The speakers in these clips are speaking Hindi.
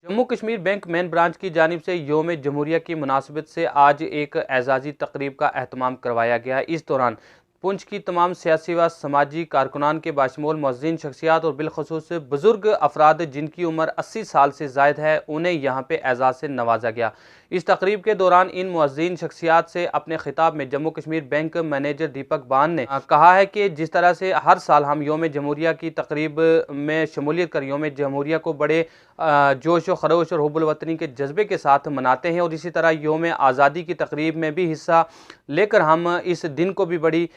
Jammu Kashmir bank main branch की जानिब से योम जमहूरिया की मुनासिबत से आज एक एजाज़ी तकरीब का एहतमाम करवाया गया है। इस दौरान पुंछ की तमाम सियासी व समाजी कारकुनान के बाशमूल मुअज़्ज़िन शख्सियात और बिलखसूस बुज़ुर्ग अफराद जिनकी उम्र 80 साल से ज़ायद है उन्हें यहाँ पे एजाज़ से नवाजा गया। इस तकरीब के दौरान इन मुअज़्ज़िन शख्सियात से अपने खिताब में जम्मू कश्मीर बैंक मैनेजर दीपक बान ने कहा है कि जिस तरह से हर साल हम योम जमहूरिया की तकरीब में शमूलियत कर योम जमहूरिया को बड़े जोश व खरोश और हुब्बुल वतनी के जज्बे के साथ मनाते हैं और इसी तरह योम आज़ादी की तकरीब में भी हिस्सा लेकर हम इस दिन को भी बड़ी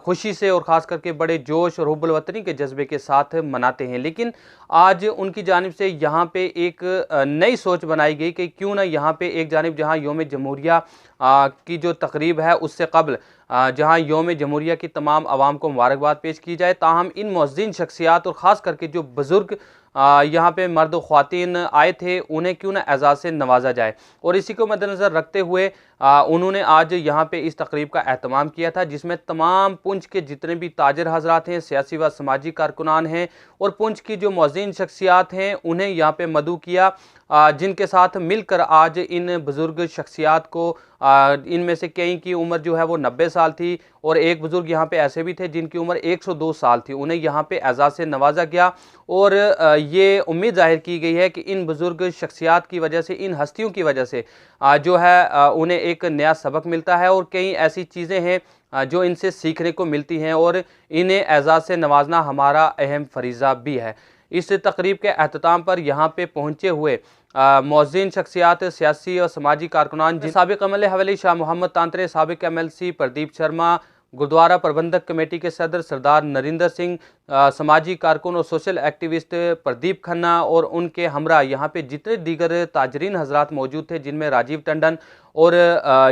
खुशी से और ख़ास करके बड़े जोश और हुब्बुल वतनी के जज्बे के साथ मनाते हैं। लेकिन आज उनकी जानिब से यहाँ पे एक नई सोच बनाई गई कि क्यों ना यहाँ पे एक जानिब जहाँ योम जमहूरिया की जो तकरीब है उससे कबल जहाँ योम जमहूरिया की तमाम आवाम को मुबारकबाद पेश की जाए, ताहम इन मुअज़्ज़िन शख्सियात और ख़ास करके जो बुज़ुर्ग यहाँ पे मर्द व ख़वातीन आए थे उन्हें क्यों ना एजाज़ से नवाजा जाए। और इसी को मद्देनज़र रखते हुए उन्होंने आज यहाँ पे इस तकरीब का एहतमाम किया था, जिसमें तमाम पुंछ के जितने भी ताजिर हज़रात हैं, सियासी व समाजी कारकुनान हैं और पुंछ की जो मुअज़्ज़िन शख्सियात हैं उन्हें यहाँ पे मदऊ किया, जिनके साथ मिलकर आज इन बुज़ुर्ग शख्सियात को इनमें से कई की उम्र जो है वो 90 साल थी और एक बुज़ुर्ग यहाँ पे ऐसे भी थे जिनकी उम्र 102 साल थी, उन्हें यहाँ पे एजाज़ से नवाजा गया। और ये उम्मीद जाहिर की गई है कि इन बुज़ुर्ग शख्सियात की वजह से, इन हस्तियों की वजह से जो है उन्हें एक नया सबक मिलता है और कई ऐसी चीज़ें हैं जो इनसे सीखने को मिलती हैं और इन्हें एजाज़ से नवाजना हमारा अहम फरीज़ा भी है। इस तकरीब के अख्ताम पर यहाँ पे पहुँचे हुए मुअज़्ज़िन शख्सियात, सियासी और समाजी कारकुनान साबिक़ एमएलए हवेली शाह मोहम्मद तांतरे, साबिक़ एमएलसी प्रदीप शर्मा, गुरुद्वारा प्रबंधक कमेटी के सदर सरदार नरिंदर सिंह, समाजी कारकुन और सोशल एक्टिविस्ट प्रदीप खन्ना और उनके हमरा यहाँ पे जितने दीगर ताजरीन हजरात मौजूद थे, जिनमें राजीव टंडन और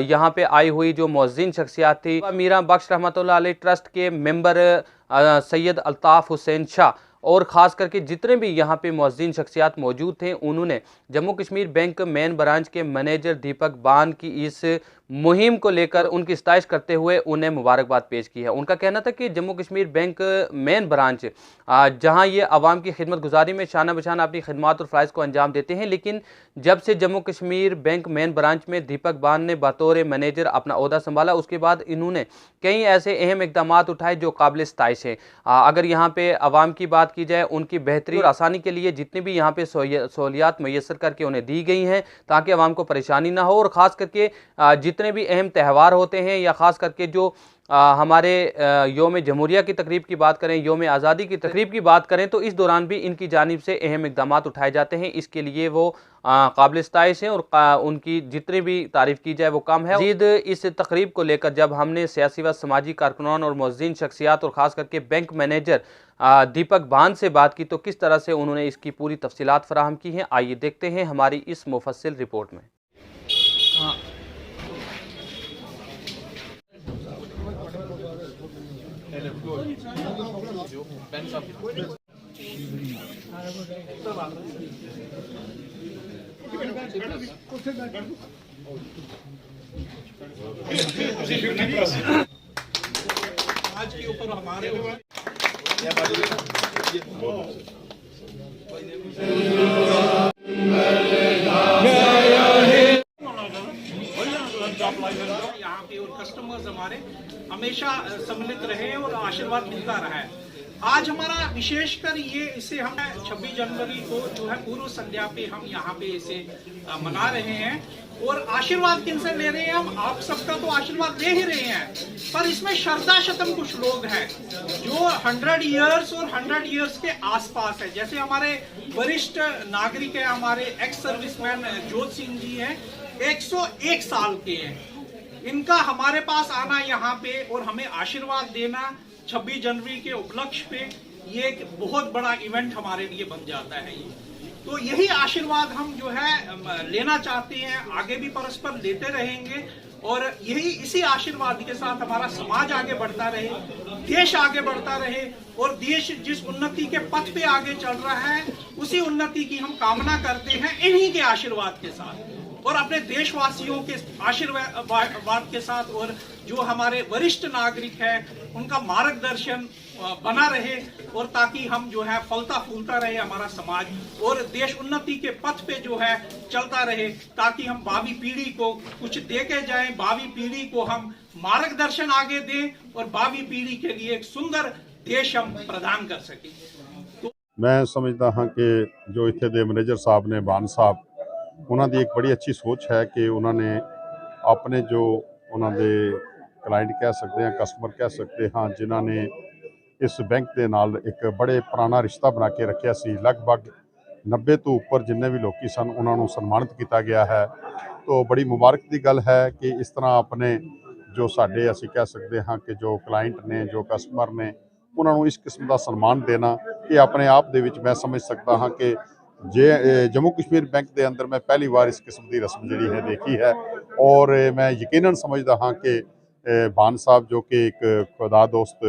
यहाँ पे आई हुई जो मुअज़्ज़िन शख्सियात थी मीरा बख्श रहमतुल्लाह अलैह ट्रस्ट के मेंबर सैयद अल्ताफ़ हुसैन शाह और ख़ास करके जितने भी यहाँ पे मुअज़्ज़िन शख्सियात मौजूद थे उन्होंने Jammu Kashmir bank main branch के मैनेजर दीपक बान की इस मुहिम को लेकर उनकी सताइश करते हुए उन्हें मुबारकबाद पेश की है। उनका कहना था कि Jammu Kashmir bank main branch जहाँ ये आवाम की खिदमत गुजारी में शाना बशाना अपनी खिदमत और फ़राइज़ को अंजाम देते हैं, लेकिन जब से Jammu Kashmir bank main branch में दीपक बान ने बतौर मैनेजर अपना ओहदा संभाला उसके बाद इन्होंने कई ऐसे अहम इक़दाम उठाए जो काबिल सताइश हैं। अगर यहाँ पे आवाम की बात की जाए, उनकी बेहतरी और आसानी के लिए जितनी भी यहाँ पे सहूलियात मैसर करके उन्हें दी गई हैं ताकि आवाम को परेशानी ना हो। और ख़ास करके जितने भी अहम त्यौहार होते हैं या ख़ास करके जो हमारे योम जमहूरिया की तकरीब की बात करें, योम आज़ादी की तकरीब की बात करें, तो इस दौरान भी इनकी जानिब से अहम इक़दाम उठाए जाते हैं। इसके लिए वो काबिल सताइश हैं और उनकी जितनी भी तारीफ़ की जाए वो कम है। मज़ीद इस तकरीब को लेकर जब हमने सियासी व समाजी कारकुनान और मुअज़्ज़िन शख्सियात और ख़ास करके बैंक मैनेजर दीपक बान से बात की तो किस तरह से उन्होंने इसकी पूरी तफसीलात फराहम की हैं, आइए देखते हैं हमारी इस मुफस्सिल रिपोर्ट में। आज के ऊपर हमारे यहाँ पे और कस्टमर्स हमारे हमेशा सम्मिलित रहे और आशीर्वाद मिलता रहा है। आज हमारा विशेषकर ये इसे हम 26 जनवरी को जो है पूर्व संध्या पे हम यहाँ पे इसे मना रहे हैं और आशीर्वाद किनसे ले रहे हैं हम? आप सबका तो आशीर्वाद ले ही रहे हैं, पर इसमें श्रद्धा शतम कुछ लोग हैं जो 100 इयर्स और 100 इयर्स के आसपास है। जैसे हमारे वरिष्ठ नागरिक है, हमारे एक्स सर्विसमैन जोत सिंह जी हैं, 101 साल के हैं। इनका हमारे पास आना यहाँ पे और हमें आशीर्वाद देना 26 जनवरी के उपलक्ष्य पे ये एक बहुत बड़ा इवेंट हमारे लिए बन जाता है। ये तो यही आशीर्वाद हम जो है लेना चाहते हैं, आगे भी परस्पर लेते रहेंगे और यही इसी आशीर्वाद के साथ हमारा समाज आगे बढ़ता रहे, देश आगे बढ़ता रहे और देश जिस उन्नति के पथ पे आगे चल रहा है उसी उन्नति की हम कामना करते हैं इन्हीं के आशीर्वाद के साथ और अपने देशवासियों के आशीर्वाद के साथ और जो हमारे वरिष्ठ नागरिक हैं उनका मार्गदर्शन बना रहे और ताकि हम जो है फलता फूलता रहे हमारा समाज और देश उन्नति के पथ पे जो है चलता रहे, ताकि हम भावी पीढ़ी को कुछ दे के जाएं, भावी पीढ़ी को हम मार्गदर्शन आगे दें और भावी पीढ़ी के लिए एक सुंदर देश हम प्रदान कर सकें। तो मैं समझता हाँ कि जो इत्थे दे मैनेजर साहब ने बान साहब उन्हों की एक बड़ी अच्छी सोच है कि उन्होंने अपने जो उन्होंने क्लाइंट कह सकते हैं, कस्टमर कह सकते हाँ, जिन्होंने इस बैंक के नाल एक बड़े पुराना रिश्ता बना के रखा सी, लगभग 90 तो उपर जिन्ने भी लोग सन उन्होंने सन्मानित किया गया है। तो बड़ी मुबारक की गल है कि इस तरह अपने जो साडे असी कह सकते हाँ कि जो क्लाइंट ने, जो कस्टमर ने, उन्होंने इस किस्म का सन्मान देना कि अपने आप दे विच मैं समझ सकता हाँ कि जे जम्मू कश्मीर बैंक के अंदर मैं पहली बार इस किस्म की रस्म जी है देखी है। और मैं यकीनन समझदा हाँ कि बान साहब जो कि एक खुदा दोस्त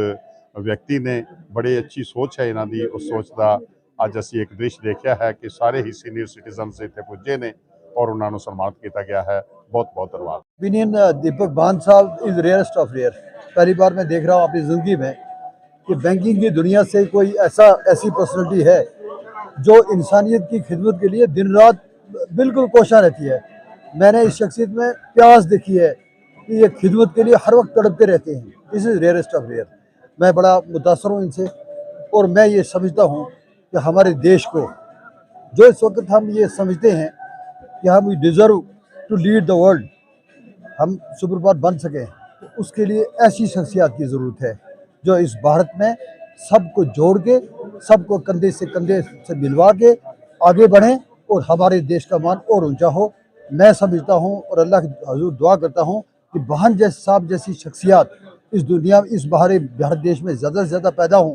व्यक्ति ने, बड़ी अच्छी सोच है इन्हों की, उस सोच का अज असी एक दृश्य देखा है कि सारे ही सीनियर सिटीजन इतने पुजे ने और उन्होंने सन्मानित किया गया है। बहुत बहुत धन्यवाद। ओपिनियन दीपक बान साहब इज़ रेयरेस्ट ऑफ रेयर। पहली बार मैं देख रहा हूँ अपनी ज़िंदगी में कि बैंकिंग की दुनिया से कोई ऐसी पर्सनैलिटी है जो इंसानियत की खिदमत के लिए दिन रात बिल्कुल कोशा रहती है। मैंने इस शख्सियत में प्यास देखी है कि ये खिदमत के लिए हर वक्त तड़पते रहते हैं। This is rarest of rare. मैं बड़ा मुतासर हूँ इनसे और मैं ये समझता हूँ कि हमारे देश को, जो इस वक्त हम ये समझते हैं कि हम deserve to lead the world, हम सुपर पावर बन सकें, तो उसके लिए ऐसी शख्सियत की ज़रूरत है जो इस भारत में सबको जोड़ के, सबको कंधे से मिलवा के आगे बढ़ें और हमारे देश का मान और ऊंचा हो। मैं समझता हूँ और अल्लाह की हजूर दुआ करता हूँ कि बहन साहब जैसी शख्सियत इस दुनिया में, इस भारत देश में ज़्यादा से ज़्यादा पैदा हों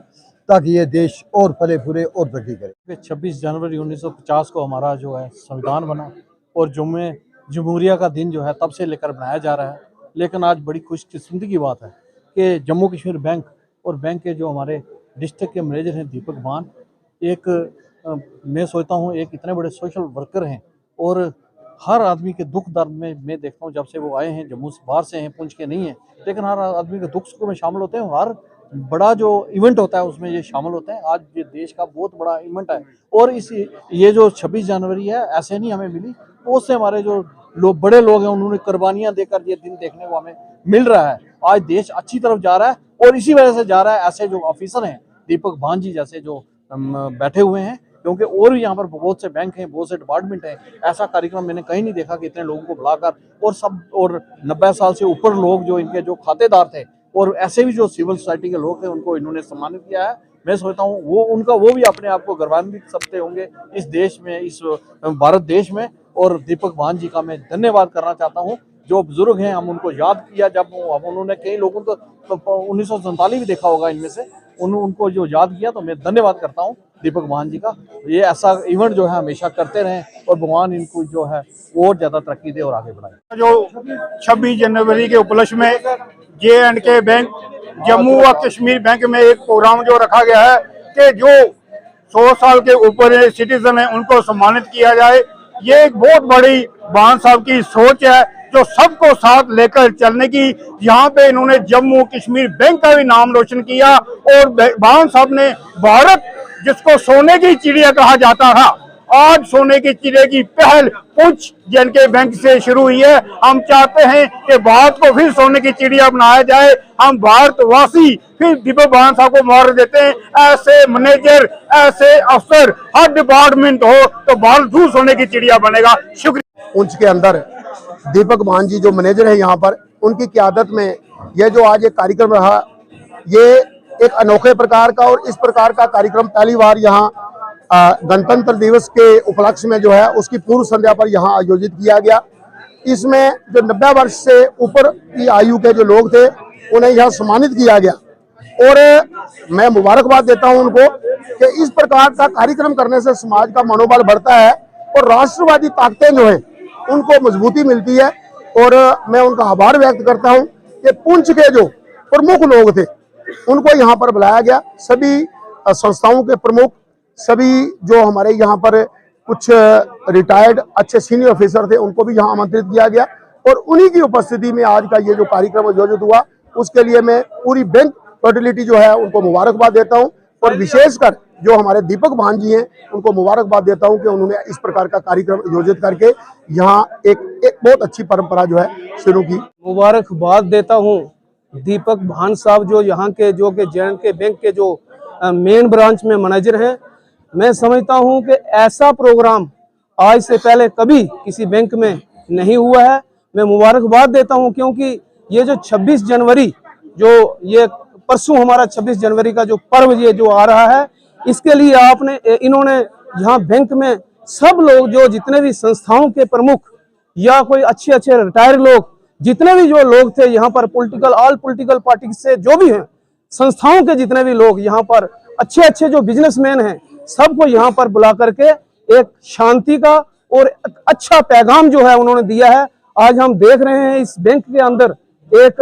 ताकि ये देश और फले फूले और तरक्की करे। 26 जनवरी 1950 को हमारा जो है संविधान बना और जमहूरिया का दिन जो है तब से लेकर बनाया जा रहा है। लेकिन आज बड़ी खुशकिस्मती की बात है कि जम्मू कश्मीर बैंक और बैंक के जो हमारे डिस्ट्रिक्ट के मैनेजर हैं दीपक बान, मैं सोचता हूँ एक इतने बड़े सोशल वर्कर हैं और हर आदमी के दुख दर्द में मैं देखता हूँ, जब से वो आए हैं जम्मू से, बाहर से हैं, पुंछ के नहीं हैं, लेकिन हर आदमी के दुख सुख में शामिल होते हैं। हर बड़ा जो इवेंट होता है उसमें ये शामिल होते हैं। आज ये देश का बहुत बड़ा इवेंट है और ये जो 26 जनवरी है ऐसे नहीं हमें मिली, तो उससे हमारे जो बड़े लोग हैं उन्होंने कुर्बानियां देकर ये दिन देखने को हमें मिल रहा है। आज देश अच्छी तरफ जा रहा है और इसी वजह से जा रहा है। ऐसे जो ऑफिसर हैं दीपक बान जी जैसे जो बैठे हुए हैं, क्योंकि और भी यहाँ पर बहुत से बैंक हैं, बहुत से डिपार्टमेंट हैं। ऐसा कार्यक्रम मैंने कहीं नहीं देखा कि इतने लोगों को बुलाकर और 90 साल से ऊपर लोग जो इनके जो खातेदार थे और ऐसे भी जो सिविल सोसाइटी के लोग थे उनको इन्होंने सम्मानित किया है। मैं सोचता हूँ वो भी अपने आप को गर्वान्वित समझते होंगे इस देश में, इस भारत देश में। और दीपक बान जी का मैं धन्यवाद करना चाहता हूँ। जो बुजुर्ग हैं हम उनको याद किया, जब उन्होंने कई लोगों को 1947 भी देखा होगा इनमें से, उनको जो याद किया, तो मैं धन्यवाद करता हूँ दीपक बान जी का। ये ऐसा इवेंट जो है हमेशा करते रहें और भगवान इनको जो है और ज़्यादा तरक्की दे और आगे बढ़ाए। जो 26 जनवरी के उपलक्ष्य में J&K बैंक, जम्मू व कश्मीर बैंक में एक प्रोग्राम जो रखा गया है कि जो 100 साल के ऊपर सिटीजन है उनको सम्मानित किया जाए। ये एक बहुत बड़ी बान साहब की सोच है जो सबको साथ लेकर चलने की। यहाँ पे इन्होंने जम्मू कश्मीर बैंक का भी नाम रोशन किया और बान साहब ने भारत जिसको सोने की चिड़िया कहा जाता था, आज सोने की चिड़िया की पहल पुंछ J&K बैंक से शुरू हुई है। हम चाहते हैं कि भारत को फिर सोने की चिड़िया बनाया जाए। हम भारतवासी फिर दीपक बान साहब को मुबारक देते हैं। ऐसे मैनेजर, ऐसे अफसर हर डिपार्टमेंट हो तो भारत फिर सोने की चिड़िया बनेगा। शुक्रिया। पुंछ के अंदर दीपक बान जी जो मैनेजर है यहाँ पर, उनकी क़यादत में यह जो आज एक कार्यक्रम रहा, ये एक अनोखे प्रकार का और इस प्रकार का कार्यक्रम पहली बार यहाँ गणतंत्र दिवस के उपलक्ष्य में जो है उसकी पूर्व संध्या पर यहाँ आयोजित किया गया। इसमें जो 90 वर्ष से ऊपर की आयु के जो लोग थे उन्हें यहाँ सम्मानित किया गया और मैं मुबारकबाद देता हूँ उनको कि इस प्रकार का कार्यक्रम करने से समाज का मनोबल बढ़ता है और राष्ट्रवादी ताकतें जो हैं उनको मजबूती मिलती है। और मैं उनका आभार व्यक्त करता हूँ कि पुंछ के जो प्रमुख लोग थे उनको यहाँ पर बुलाया गया। सभी संस्थाओं के प्रमुख, सभी जो हमारे यहाँ पर कुछ रिटायर्ड अच्छे सीनियर ऑफिसर थे उनको भी यहाँ आमंत्रित किया गया और उन्हीं की उपस्थिति में आज का ये जो कार्यक्रम आयोजित हुआ उसके लिए मैं पूरी बैंक फर्टिलिटी जो है उनको मुबारकबाद देता हूँ, और विशेषकर जो हमारे दीपक भान जी हैं उनको मुबारकबाद देता हूं कि उन्होंने इस प्रकार का कार्यक्रम आयोजित करके यहाँ एक बहुत अच्छी परंपरा जो है शुरू की। मुबारकबाद देता हूं दीपक भान साहब जो यहाँ के जे&के बैंक के जो मेन ब्रांच में मैनेजर हैं। मैं समझता हूं कि ऐसा प्रोग्राम आज से पहले कभी किसी बैंक में नहीं हुआ है। मैं मुबारकबाद देता हूं क्योंकि ये जो 26 जनवरी जो ये परसों हमारा 26 जनवरी का जो पर्व ये जो आ रहा है, इसके लिए इन्होंने यहाँ बैंक में सब लोग जो जितने भी संस्थाओं के प्रमुख या कोई अच्छे रिटायर्ड लोग जितने भी जो लोग थे यहाँ पर ऑल पॉलिटिकल पार्टी से जो भी हैं, संस्थाओं के जितने भी लोग यहाँ पर अच्छे जो बिजनेसमैन हैं, सबको यहाँ पर बुला करके एक शांति का और अच्छा पैगाम जो है उन्होंने दिया है। आज हम देख रहे हैं इस बैंक के अंदर एक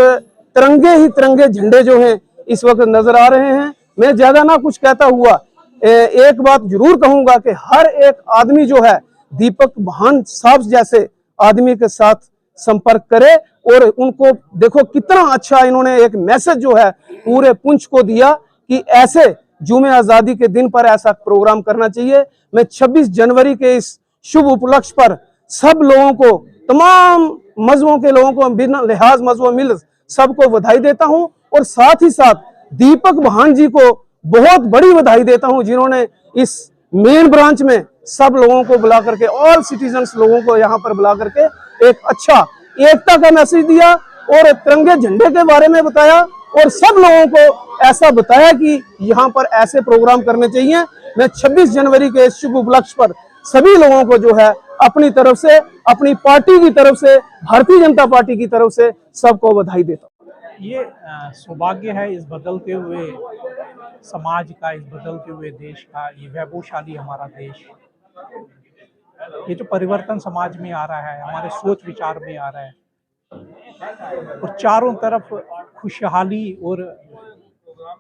तिरंगे झंडे जो हैं इस वक्त नजर आ रहे हैं। मैं ज्यादा ना कुछ कहता हुआ एक बात जरूर कहूंगा कि हर एक आदमी जो है दीपक भान साहब जैसे आदमी के साथ संपर्क करे, और उनको देखो कितना अच्छा इन्होंने एक मैसेज जो है पूरे पुंछ को दिया कि ऐसे जुमे आजादी के दिन पर ऐसा प्रोग्राम करना चाहिए। मैं 26 जनवरी के इस शुभ उपलक्ष्य पर सब लोगों को, तमाम मजहबों के लोगों को, बिना लिहाज मजहब मिल सबको बधाई देता हूं, और साथ ही साथ दीपक भान जी को बहुत बड़ी बधाई देता हूं जिन्होंने इस मेन ब्रांच में सब लोगों को बुला करके, ऑल सिटीजन्स लोगों को यहाँ पर बुला करके एक अच्छा एकता का मैसेज दिया और तिरंगे झंडे के बारे में बताया, और सब लोगों को ऐसा बताया कि यहाँ पर ऐसे प्रोग्राम करने चाहिए। मैं 26 जनवरी के शुभ उपलक्ष्य पर सभी लोगों को जो है अपनी तरफ से, अपनी पार्टी की तरफ से, भारतीय जनता पार्टी की तरफ से सबको बधाई देता हूँ। ये सौभाग्य है इस बदलते हुए समाज का, इस बदलते हुए देश का, ये वैभवशाली हमारा देश, ये जो परिवर्तन समाज में आ रहा है, हमारे सोच विचार में आ रहा है, और चारों तरफ खुशहाली और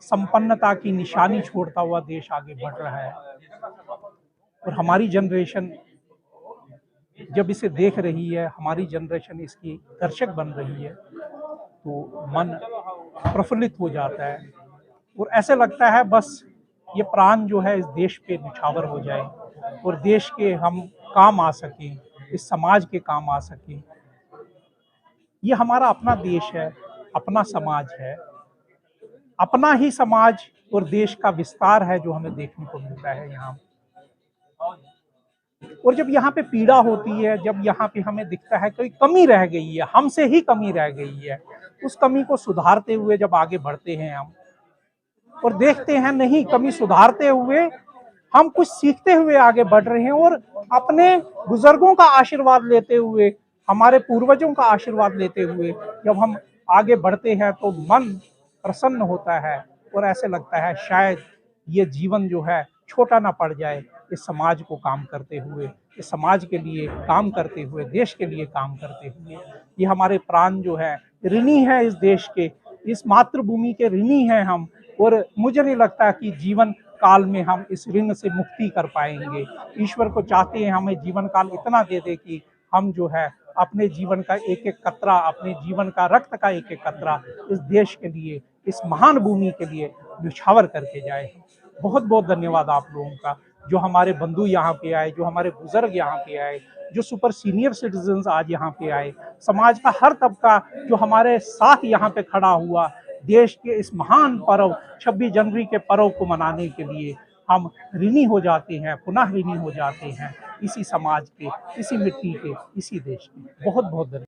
संपन्नता की निशानी छोड़ता हुआ देश आगे बढ़ रहा है। और हमारी जनरेशन जब इसे देख रही है, हमारी जनरेशन इसकी दर्शक बन रही है, तो मन प्रफुल्लित हो जाता है और ऐसे लगता है बस ये प्राण जो है इस देश पे निछावर हो जाए और देश के हम काम आ सकें, इस समाज के काम आ सकें। ये हमारा अपना देश है, अपना समाज है, अपना ही समाज और देश का विस्तार है जो हमें देखने को मिलता है यहाँ। और जब यहाँ पे पीड़ा होती है, जब यहाँ पे हमें दिखता है कोई कमी रह गई है, हमसे ही कमी रह गई है, उस कमी को सुधारते हुए जब आगे बढ़ते हैं हम और देखते हैं नहीं, कमी सुधारते हुए हम कुछ सीखते हुए आगे बढ़ रहे हैं और अपने बुजुर्गों का आशीर्वाद लेते हुए, हमारे पूर्वजों का आशीर्वाद लेते हुए जब हम आगे बढ़ते हैं तो मन प्रसन्न होता है और ऐसे लगता है शायद ये जीवन जो है छोटा ना पड़ जाए इस समाज को काम करते हुए, इस समाज के लिए काम करते हुए, देश के लिए काम करते हुए। ये हमारे प्राण जो है ऋणी है इस देश के, इस मातृभूमि के ऋणी हैं हम, और मुझे नहीं लगता कि जीवन काल में हम इस ऋण से मुक्ति कर पाएंगे। ईश्वर को चाहते हैं हमें जीवन काल इतना दे दे कि हम जो है अपने जीवन का एक एक कतरा, अपने जीवन का रक्त का एक एक कतरा इस देश के लिए, इस महान भूमि के लिए न्यौछावर करके जाए। बहुत बहुत धन्यवाद आप लोगों का, जो हमारे बंधु यहाँ पे आए, जो हमारे बुजुर्ग यहाँ पे आए, जो सुपर सीनियर सिटीजन्स आज यहाँ पे आए, समाज का हर तबका जो हमारे साथ यहाँ पे खड़ा हुआ, देश के इस महान पर्व 26 जनवरी के पर्व को मनाने के लिए हम ऋणी हो जाते हैं, पुनः ऋणी हो जाते हैं इसी समाज के, इसी मिट्टी के, इसी देश के। बहुत बहुत धन्यवाद।